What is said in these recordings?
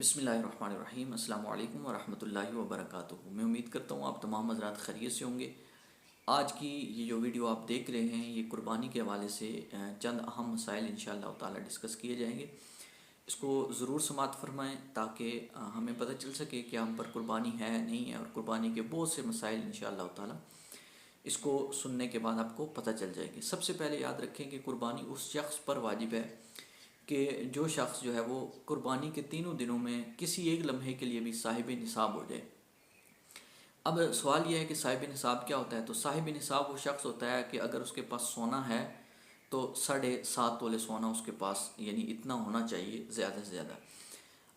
बिस्मिल्लाहिर्रहमानिर्रहीम। अस्सलाम वालेकुम वरहमतुल्लाहि वबरकातुहू। मैं उम्मीद करता हूँ आप तमाम हज़रात खैरियत से होंगे। आज की ये जो वीडियो आप देख रहे हैं ये कुर्बानी के हवाले से चंद अहम मसाइल इंशाअल्लाह ताला डिस्कस किए जाएंगे। इसको ज़रूर समाअत फरमाएँ ताकि हमें पता चल सके कि हम पर कुर्बानी है नहीं है, और कुर्बानी के बहुत से मसाइल इंशाअल्लाह ताला इसको सुनने के बाद आपको पता चल जाएगी। सबसे पहले याद रखें कि कुर्बानी उस शख्स पर वाजिब है कि जो शख्स जो है वो कुर्बानी के तीनों दिनों में किसी एक लम्हे के लिए भी साहिब निसाब हो जाए। अब सवाल यह है कि साहिब निसाब क्या होता है। तो साहिब निसाब वो शख्स होता है कि अगर उसके पास सोना है तो 7.5 तोले सोना उसके पास, यानी इतना होना चाहिए ज़्यादा से ज़्यादा।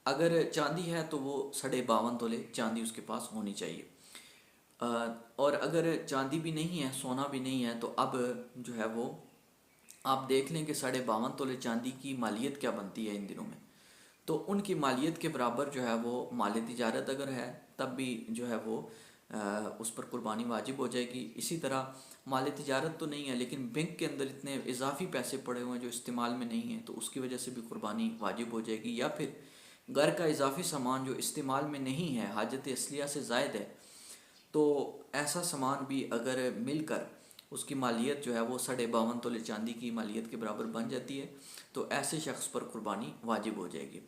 अगर चांदी है तो वो 52.5 तोले चांदी उसके पास होनी चाहिए। और अगर चांदी भी नहीं है, सोना भी नहीं है, तो अब जो है वो आप देख लें कि 52.5 तोले चांदी की मालियत क्या बनती है इन दिनों में। तो उनकी मालियत के बराबर जो है वो माल तिजारत अगर है तब भी जो है वो उस पर कुर्बानी वाजिब हो जाएगी। इसी तरह माल तिजारत तो नहीं है लेकिन बैंक के अंदर इतने इजाफी पैसे पड़े हुए हैं जो इस्तेमाल में नहीं है, तो उसकी वजह से भी कुर्बानी वाजिब हो जाएगी। या फिर घर का इजाफी सामान जो इस्तेमाल में नहीं है, हाजत असलिया से ज़ायद है, तो ऐसा सामान भी अगर मिलकर उसकी मालियत जो है वो 52.5 तोले चांदी की मालियत के बराबर बन जाती है, तो ऐसे शख्स पर कुर्बानी वाजिब हो जाएगी।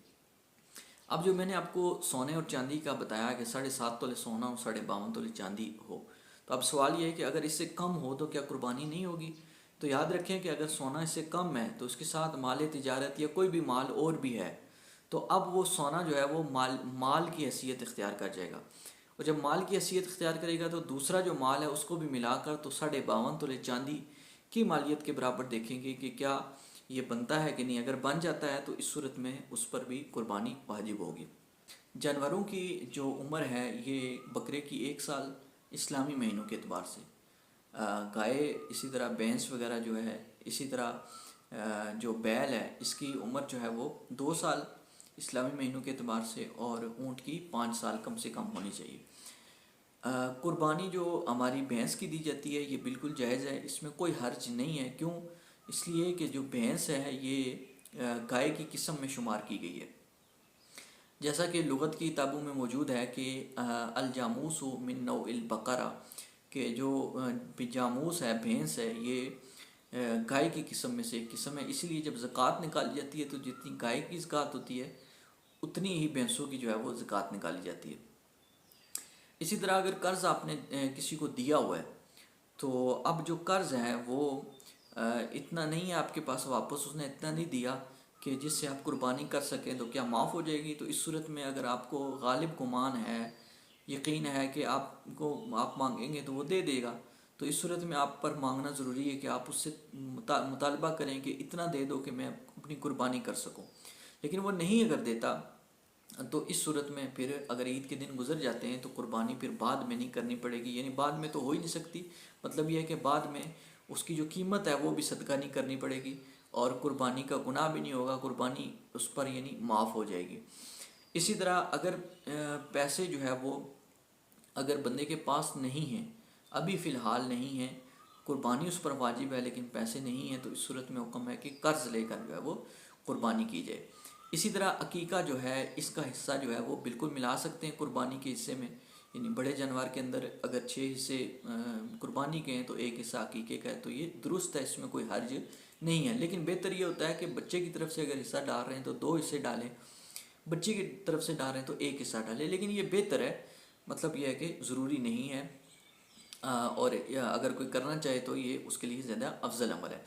अब जो मैंने आपको सोने और चांदी का बताया कि 7.5 तोले सोना और 52.5 तोले चांदी हो, तो अब सवाल ये है कि अगर इससे कम हो तो क्या कुर्बानी नहीं होगी। तो याद रखें कि अगर सोना इससे कम है तो उसके साथ माल तिजारत या कोई भी माल और भी है, तो अब वो सोना जो है वो माल की हैसियत इख्तियार कर जाएगा। और जब माल की हैसियत इख्तियार करेगा तो दूसरा जो माल है उसको भी मिलाकर तो 52.5 तोले चांदी की मालियत के बराबर देखेंगे कि क्या ये बनता है कि नहीं। अगर बन जाता है तो इस सूरत में उस पर भी कुर्बानी वाजिब होगी। जानवरों की जो उम्र है ये बकरे की 1 साल इस्लामी महीनों के अतबार से, गाय इसी तरह, भैंस वगैरह जो है, इसी तरह जो बैल है इसकी उम्र जो है वो 2 साल इस्लामी महीनों के अतबार से, और ऊँट की 5 साल कम से कम होनी चाहिए। कुर्बानी जो हमारी भैंस की दी जाती है ये बिल्कुल जायज़ है, इसमें कोई हर्ज नहीं है। क्यों? इसलिए कि जो भैंस है ये गाय की किस्म में शुमार की गई है। जैसा कि लुगत की किताबों में मौजूद है कि अलजामूस मिन नौइल बकरा, कि जो जामूस है, भैंस है, ये गाय की किस्म में से एक किस्म है। इसलिए जब ज़कात निकाली जाती है तो जितनी गाय की ज़कात होती है उतनी ही भैंसों की जो है वो ज़कात निकाली जाती है। इसी तरह अगर कर्ज़ आपने किसी को दिया हुआ है तो अब जो कर्ज़ है वो इतना नहीं है आपके पास, वापस उसने इतना नहीं दिया कि जिससे आप कुर्बानी कर सकें, तो क्या माफ़ हो जाएगी। तो इस सूरत में अगर आपको गालिब गुमान है, यकीन है कि आप मांगेंगे तो वो दे देगा, तो इस सूरत में आप पर मांगना ज़रूरी है कि आप उससे मुतालबा करें कि इतना दे दो कि मैं अपनी कुर्बानी कर सकूं। लेकिन वो नहीं अगर देता तो इस सूरत में फिर अगर ईद के दिन गुजर जाते हैं तो कुर्बानी फिर बाद में नहीं करनी पड़ेगी, यानी बाद में तो हो ही नहीं सकती। मतलब यह है कि बाद में उसकी जो कीमत है वो भी सदका नहीं करनी पड़ेगी और कुर्बानी का गुनाह भी नहीं होगा, कुर्बानी उस पर यानी माफ़ हो जाएगी। इसी तरह अगर पैसे जो है वो अगर बंदे के पास नहीं हैं, अभी फ़िलहाल नहीं है, कुर्बानी उस पर वाजिब है लेकिन पैसे नहीं हैं, तो इस सूरत में हुक्म है कि कर्ज़ लेकर जो है वो कुर्बानी की जाए। इसी तरह अकीका जो है इसका हिस्सा जो है वो बिल्कुल मिला सकते हैं कुर्बानी के हिस्से में, यानी बड़े जानवर के अंदर अगर 6 हिस्से कुर्बानी के हैं तो एक हिस्सा अकीके का है, तो ये दुरुस्त है, इसमें कोई हर्ज नहीं है। लेकिन बेहतर ये होता है कि बच्चे की तरफ से अगर हिस्सा डाल रहे हैं तो 2 हिस्से डालें, बच्चे की तरफ से डाल रहे हैं तो एक हिस्सा डालें, लेकिन ये बेहतर है। मतलब यह है कि ज़रूरी नहीं है, और अगर कोई करना चाहे तो ये उसके लिए ज़्यादा अफजल अमल है।